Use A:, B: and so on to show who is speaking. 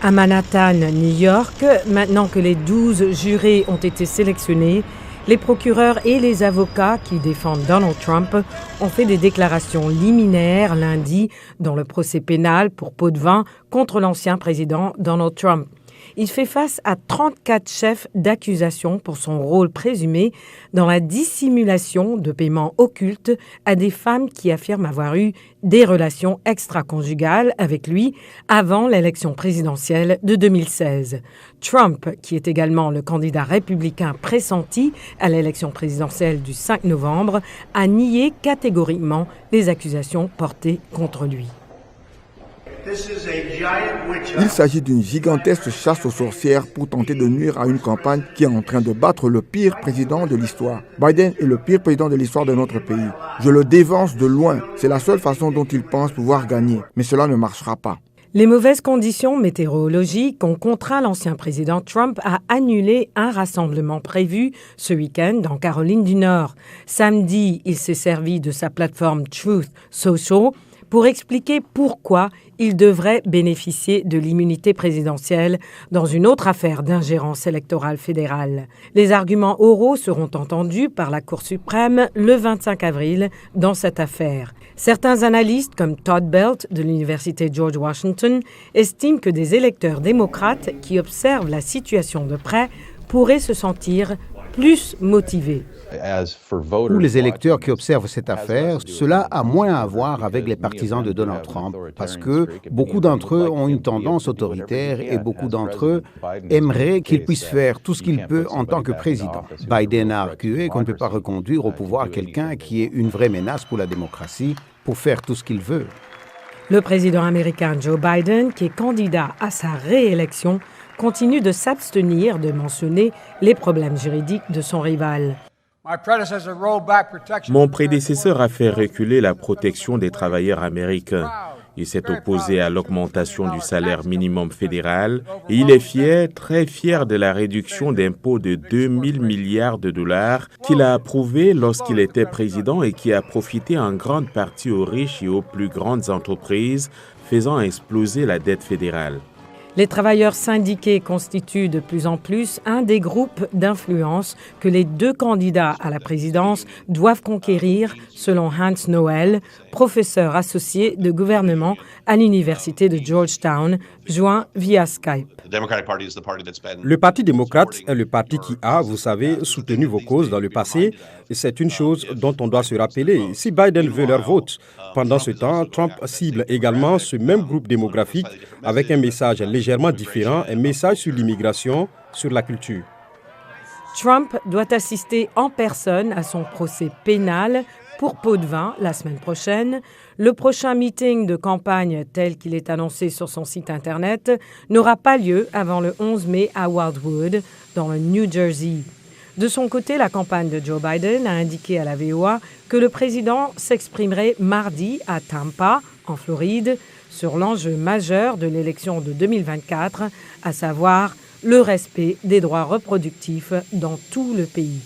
A: À Manhattan, New York, maintenant que les 12 jurés ont été sélectionnés, les procureurs et les avocats qui défendent Donald Trump ont fait des déclarations liminaires lundi dans le procès pénal pour pot de vin contre l'ancien président Donald Trump. Il fait face à 34 chefs d'accusation pour son rôle présumé dans la dissimulation de paiements occultes à des femmes qui affirment avoir eu des relations extra-conjugales avec lui avant l'élection présidentielle de 2016. Trump, qui est également le candidat républicain pressenti à l'élection présidentielle du 5 novembre, a nié catégoriquement les accusations portées contre lui.
B: Il s'agit d'une gigantesque chasse aux sorcières pour tenter de nuire à une campagne qui est en train de battre le pire président de l'histoire. Biden est le pire président de l'histoire de notre pays. Je le dévance de loin. C'est la seule façon dont il pense pouvoir gagner. Mais cela ne marchera pas.
A: Les mauvaises conditions météorologiques ont contraint l'ancien président Trump à annuler un rassemblement prévu ce week-end en Caroline du Nord. Samedi, il s'est servi de sa plateforme Truth Social pour expliquer pourquoi il devrait bénéficier de l'immunité présidentielle dans une autre affaire d'ingérence électorale fédérale. Les arguments oraux seront entendus par la Cour suprême le 25 avril dans cette affaire. Certains analystes, comme Todd Belt de l'Université George Washington, estiment que des électeurs démocrates qui observent la situation de près pourraient se sentir plus motivés.
C: Pour les électeurs qui observent cette affaire, cela a moins à voir avec les partisans de Donald Trump, parce que beaucoup d'entre eux ont une tendance autoritaire et beaucoup d'entre eux aimeraient qu'il puisse faire tout ce qu'il peut en tant que président. Biden a argué qu'on ne peut pas reconduire au pouvoir quelqu'un qui est une vraie menace pour la démocratie pour faire tout ce qu'il veut.
A: Le président américain Joe Biden, qui est candidat à sa réélection, continue de s'abstenir de mentionner les problèmes juridiques de son rival.
D: Mon prédécesseur a fait reculer la protection des travailleurs américains. Il s'est opposé à l'augmentation du salaire minimum fédéral et il est fier, très fier de la réduction d'impôts de 2 000 milliards de dollars qu'il a approuvée lorsqu'il était président et qui a profité en grande partie aux riches et aux plus grandes entreprises, faisant exploser la dette fédérale.
A: Les travailleurs syndiqués constituent de plus en plus un des groupes d'influence que les deux candidats à la présidence doivent conquérir, selon Hans Noel, professeur associé de gouvernement à l'Université de Georgetown, joint via Skype.
E: Le Parti démocrate est le parti qui a, vous savez, soutenu vos causes dans le passé. Et c'est une chose dont on doit se rappeler. Si Biden veut leur vote, pendant ce temps, Trump cible également ce même groupe démographique avec un message légèrement différent, un message sur l'immigration, sur la culture.
A: Trump doit assister en personne à son procès pénal pour pot de vin la semaine prochaine. Le prochain meeting de campagne tel qu'il est annoncé sur son site Internet n'aura pas lieu avant le 11 mai à Wildwood, dans le New Jersey. De son côté, la campagne de Joe Biden a indiqué à la VOA que le président s'exprimerait mardi à Tampa, en Floride, sur l'enjeu majeur de l'élection de 2024, à savoir le respect des droits reproductifs dans tout le pays.